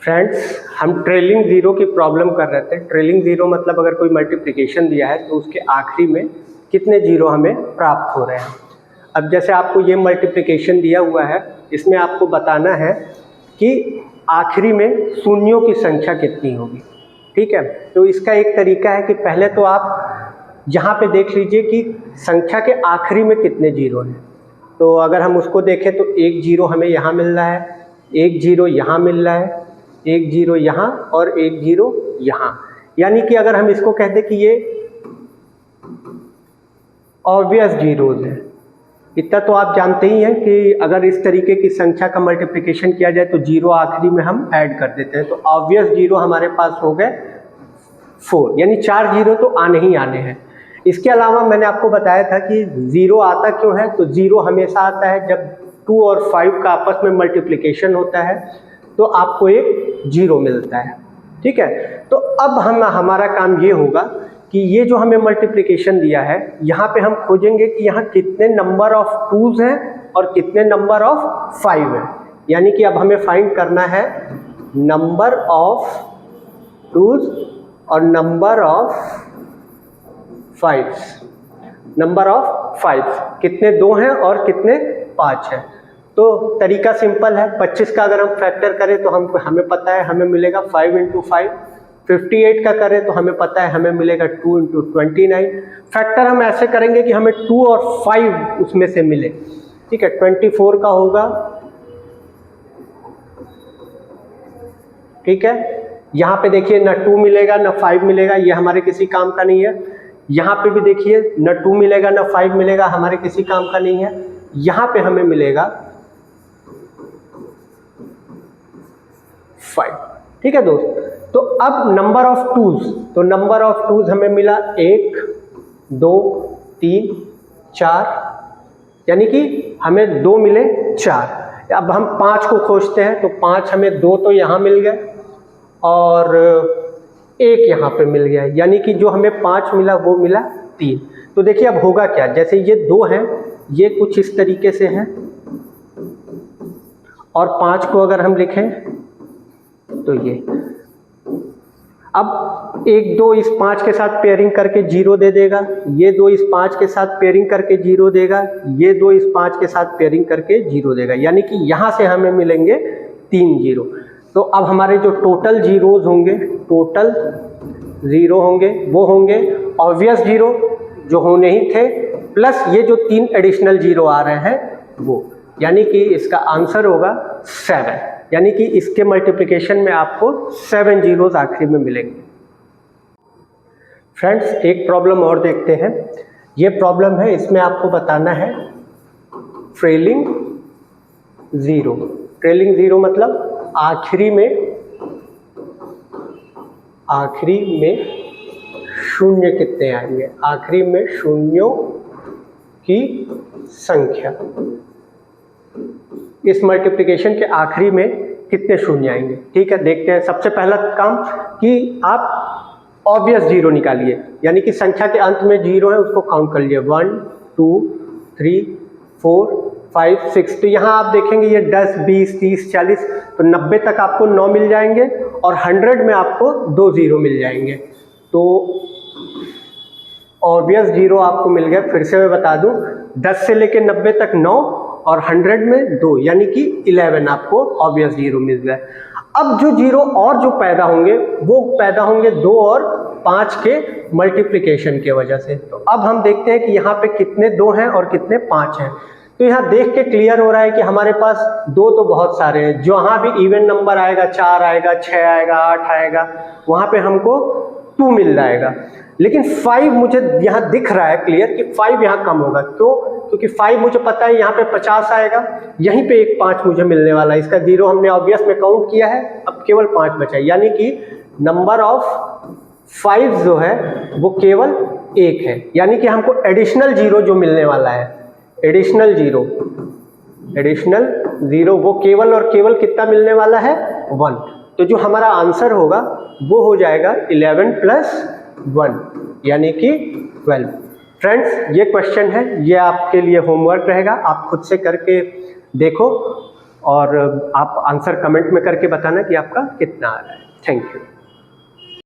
Friends, हम trailing zero की problem कर रहे थे। ट्रेलिंग ज़ीरो मतलब अगर कोई मल्टीप्लिकेशन दिया है तो उसके आखिरी में कितने जीरो हमें प्राप्त हो रहे हैं। अब जैसे आपको ये मल्टीप्लिकेशन दिया हुआ है, इसमें आपको बताना है कि आखिरी में शून्यों की संख्या कितनी होगी। ठीक है, तो इसका एक तरीका है कि पहले तो आप यहाँ पे देख लीजिए कि संख्या के आखिरी में कितने जीरो हैं। तो अगर हम उसको देखें तो एक जीरो हमें यहाँ मिल रहा है, एक जीरो यहाँ मिल रहा है, एक जीरो यहाँ और एक जीरो यहाँ। यानी कि अगर हम इसको कह दें कि ये ऑब्वियस जीरोज है, इतना तो आप जानते ही हैं कि अगर इस तरीके की संख्या का मल्टीप्लिकेशन किया जाए तो जीरो आखिरी में हम ऐड कर देते हैं। तो ऑब्वियस जीरो हमारे पास हो गए 4, यानी 4 जीरो तो आने ही आने हैं। इसके अलावा मैंने आपको बताया था कि जीरो आता क्यों है, तो जीरो हमेशा आता है जब 2 और 5 का आपस में मल्टीप्लिकेशन होता है तो आपको एक जीरो मिलता है। ठीक है, तो अब हमारा काम ये होगा कि ये जो हमें मल्टीप्लिकेशन दिया है यहाँ पे हम खोजेंगे कि यहाँ कितने नंबर ऑफ टूज हैं और कितने नंबर ऑफ 5 हैं। यानी कि अब हमें फाइंड करना है नंबर ऑफ टूज और नंबर ऑफ 5। नंबर ऑफ 5 कितने 2 हैं और कितने 5 हैं। तो तरीका सिंपल है, 25 का अगर हम फैक्टर करें तो हमें पता है हमें मिलेगा 5 × 5। 58 का करें तो हमें पता है हमें मिलेगा 2 × 29। फैक्टर हम ऐसे करेंगे कि हमें 2 और 5 उसमें से मिले। ठीक है, 24 का होगा। ठीक है, यहाँ पे देखिए ना 2 मिलेगा ना 5 मिलेगा, ये हमारे किसी काम का नहीं है। यहाँ पे भी देखिए ना 2 मिलेगा ना 5 मिलेगा, हमारे किसी काम का नहीं है। यहाँ पे हमें मिलेगा 5। ठीक है दोस्त, तो अब नंबर ऑफ टूज, तो नंबर ऑफ टूज हमें मिला 1 2 3 4, यानी कि हमें 2 मिले 4। अब हम 5 को खोजते हैं तो 5 हमें 2 तो यहाँ मिल गए और 1 यहाँ पे मिल गया, यानी कि जो हमें 5 मिला वो मिला 3। तो देखिए अब होगा क्या, जैसे ये 2 हैं ये कुछ इस तरीके से हैं और 5 को अगर हम लिखें तो ये, अब 1 2 इस 5 के साथ पेयरिंग करके 0 दे देगा, ये 2 इस 5 के साथ पेयरिंग करके 0 देगा, ये 2 इस 5 के साथ पेयरिंग करके 0 देगा, यानी कि यहाँ से हमें मिलेंगे 3 जीरो। तो अब हमारे जो टोटल जीरोज होंगे, टोटल जीरो होंगे वो होंगे ऑब्वियस जीरो जो होने ही थे, प्लस ये जो 3 एडिशनल जीरो आ रहे हैं वो, यानी कि इसका आंसर होगा 7। यानी कि इसके मल्टीप्लिकेशन में आपको 7 जीरोज आखिरी में मिलेंगे। फ्रेंड्स, एक प्रॉब्लम और देखते हैं। ये प्रॉब्लम है, इसमें आपको बताना है ट्रेलिंग ज़ीरो। ट्रेलिंग ज़ीरो मतलब आखिरी में शून्य कितने आएंगे, आखिरी में शून्यों की संख्या। इस मल्टीप्लिकेशन के आखिरी में कितने शून्य आएंगे। ठीक है, देखते हैं। सबसे पहला काम कि आप ऑब्वियस जीरो निकालिए, यानी कि संख्या के अंत में जीरो है उसको काउंट कर लिए 1 2 3 4 5 6। तो यहाँ आप देखेंगे ये 10 20 30 40, तो 90 तक आपको 9 मिल जाएंगे और 100 में आपको 2 जीरो मिल जाएंगे। तो ऑब्वियस जीरो आपको मिल गया। फिर से मैं बता दूं, 10 से लेकर 90 तक 9 और 100 में 2, यानी कि 11 आपको ऑब्वियस जीरो मिल गया। अब जो जीरो और जो पैदा होंगे वो पैदा होंगे 2 और 5 के मल्टीप्लिकेशन के वजह से। तो अब हम देखते हैं कि यहाँ पे कितने 2 हैं और कितने 5 हैं। तो यहाँ देख के क्लियर हो रहा है कि हमारे पास 2 तो बहुत सारे हैं। जहाँ भी इवन नंबर आएगा, 4 आएगा, 6 आएगा, 8 आएगा, वहाँ पे हमको 2 मिल जाएगा। लेकिन 5 मुझे यहाँ दिख रहा है क्लियर कि 5 यहाँ कम होगा। क्यों? क्योंकि 5 मुझे पता है यहाँ पे 50 आएगा, यहीं पे एक 5 मुझे मिलने वाला है। इसका जीरो हमने ऑब्वियस में काउंट किया है, अब केवल 5 बचा, यानी कि नंबर ऑफ 5 जो है वो केवल 1 है। यानी कि हमको एडिशनल जीरो जो मिलने वाला है, एडिशनल जीरो वो केवल और केवल कितना मिलने वाला है 1। तो जो हमारा आंसर होगा वो हो जाएगा 11 + 1, यानी कि 12। फ्रेंड्स, ये क्वेश्चन है, ये आपके लिए होमवर्क रहेगा, आप खुद से करके देखो और आप आंसर कमेंट में करके बताना कि आपका कितना आ रहा है। Thank you.